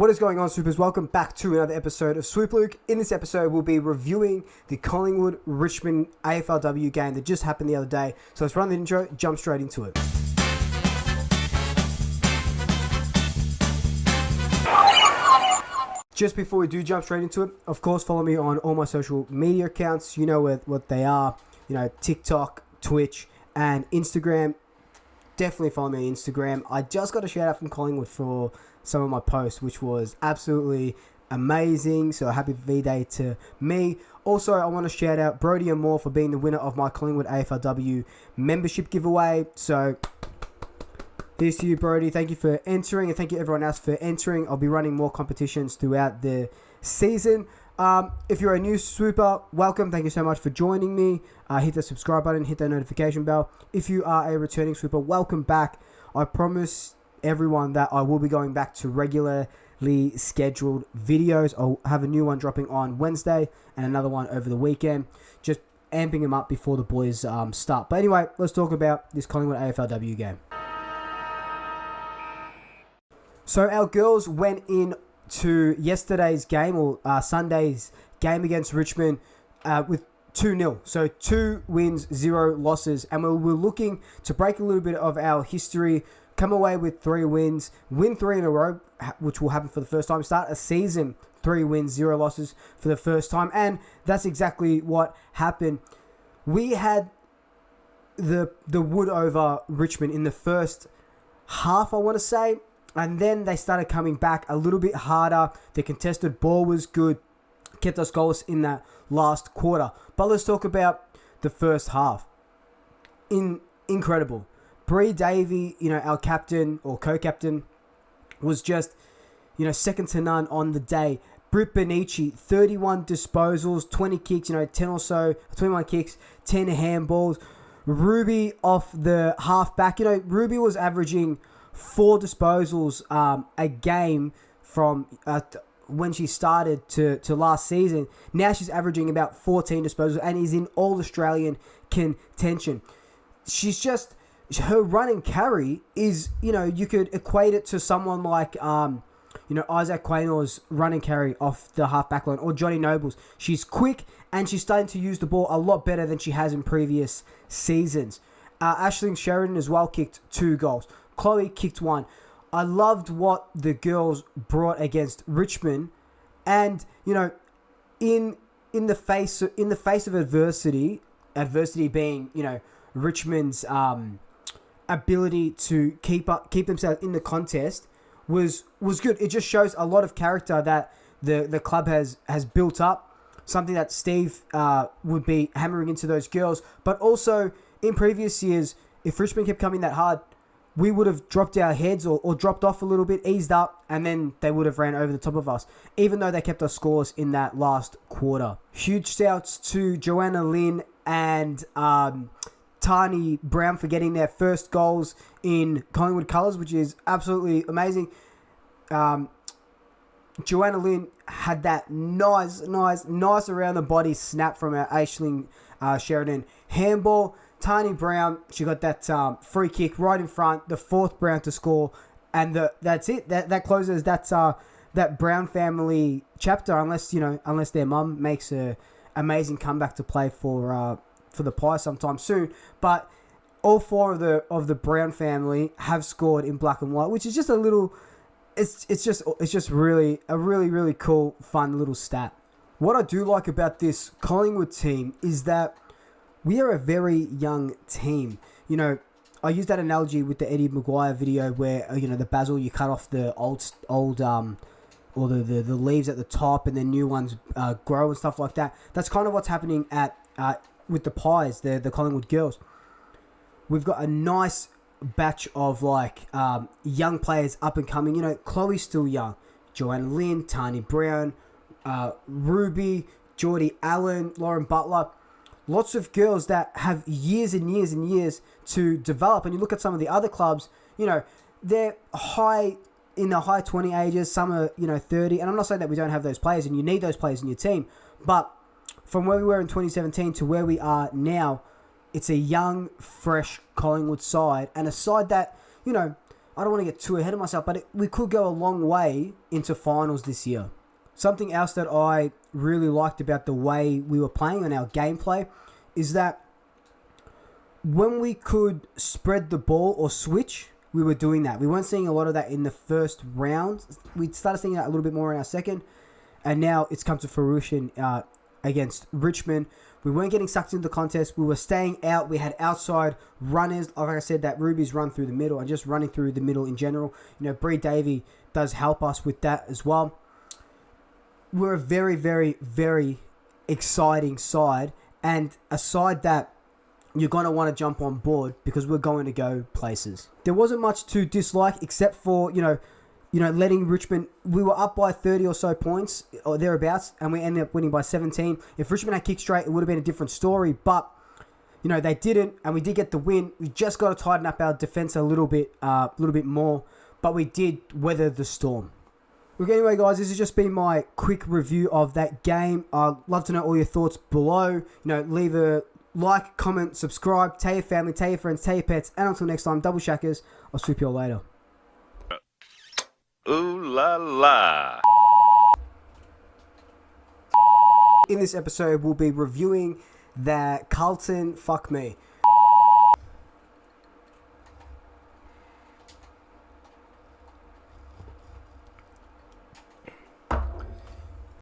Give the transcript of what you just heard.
What is going on, Swoopers? Welcome back to another episode of Swoop Luke. In this episode, we'll be reviewing the Collingwood-Richmond AFLW game that just happened the other day. So let's run the intro, jump straight into it. Just before we do jump straight into it, of course, follow me on all my social media accounts. You know what they are. You know, TikTok, Twitch, and Instagram. Definitely follow me on Instagram. I just got a shout out from Collingwood for some of my posts, which was absolutely amazing. So happy V-Day to me. Also, I want to shout out Brody and Moore for being the winner of my Collingwood AFLW membership giveaway. So here's to you, Brody. Thank you for entering, and thank you everyone else for entering. I'll be running more competitions throughout the season. If you're a new swooper, welcome. Thank you so much for joining me. Hit the subscribe button, hit that notification bell. If you are a returning swooper, welcome back. I promise everyone that I will be going back to regularly scheduled videos. I'll have a new one dropping on Wednesday and another one over the weekend. Just amping them up before the boys start. But anyway, let's talk about this Collingwood AFLW game. So our girls went in to yesterday's game, or Sunday's game against Richmond, with 2-0. So 2 wins, 0 losses. And we're looking to break a little bit of our history, come away with 3 wins, win 3 in a row, which will happen for the first time. Start a season, 3 wins, 0 losses for the first time. And that's exactly what happened. We had the wood over Richmond in the first half, I want to say. And then they started coming back a little bit harder. The contested ball was good. Kept us goalless in that last quarter. But let's talk about the first half. Incredible. Bree Davey, our captain or co-captain, was just, second to none on the day. Britt Benici, 31 disposals, 20 kicks, 10 or so, 21 kicks, 10 handballs. Ruby off the halfback. Ruby was averaging 4 disposals a game from when she started to last season. Now she's averaging about 14 disposals and is in all-Australian contention. Her run and carry is, you could equate it to someone like, Isaac Quaynor's run and carry off the half-back line, or Johnny Noble's. She's quick and she's starting to use the ball a lot better than she has in previous seasons. Aisling Sheridan as well kicked 2 goals. Chloe kicked 1. I loved what the girls brought against Richmond, and in the face of adversity being Richmond's ability to keep themselves in the contest was good. It just shows a lot of character that the club has built up, something that Steve would be hammering into those girls. But also in previous years, if Richmond kept coming that hard, we would have dropped our heads or dropped off a little bit, eased up, and then they would have ran over the top of us, even though they kept us scoreless in that last quarter. Huge shouts to Joanna Lynn and Tani Brown for getting their first goals in Collingwood colours, which is absolutely amazing. Joanna Lynn had that nice around the body snap from our Aisling Sheridan handball. Tani Brown, she got that free kick right in front, the 4th Brown to score, and that's it. That closes that Brown family chapter, unless their mum makes a amazing comeback to play for the Pies sometime soon. But all 4 of the Brown family have scored in black and white, which is just a little. It's just really a really cool, fun little stat. What I do like about this Collingwood team is that we are a very young team. I use that analogy with the Eddie Maguire video where, the basil, you cut off the old or the leaves at the top and then new ones grow and stuff like that. That's kind of what's happening with the Pies, the Collingwood girls. We've got a nice batch of young players up and coming. Chloe's still young. Joanna Lynn, Tani Brown, Ruby, Geordie Allen, Lauren Butler. Lots of girls that have years and years and years to develop. And you look at some of the other clubs, they're in the high 20 ages. Some are, 30. And I'm not saying that we don't have those players and you need those players in your team. But from where we were in 2017 to where we are now, it's a young, fresh Collingwood side. And a side that, I don't want to get too ahead of myself, but we could go a long way into finals this year. Something else that I really liked about the way we were playing on our gameplay is that when we could spread the ball or switch, we were doing that. We weren't seeing a lot of that in the first round. We started seeing that a little bit more in our second, and now it's come to fruition against Richmond. We weren't getting sucked into the contest. We were staying out. We had outside runners. Like I said, that Ruby's run through the middle and just running through the middle in general. Bree Davey does help us with that as well. We're a very, very, very exciting side, and a side that you're going to want to jump on board because we're going to go places. There wasn't much to dislike except for, letting Richmond, we were up by 30 or so points or thereabouts, and we ended up winning by 17. If Richmond had kicked straight, it would have been a different story, but, they didn't, and we did get the win. We just got to tighten up our defense a little bit more, but we did weather the storm. Look, anyway, guys, this has just been my quick review of that game. I'd love to know all your thoughts below. Leave a like, comment, subscribe, tell your family, tell your friends, tell your pets, and until next time, double shackers, I'll swoop you all later. Ooh la la. In this episode, we'll be reviewing that Carlton, fuck me.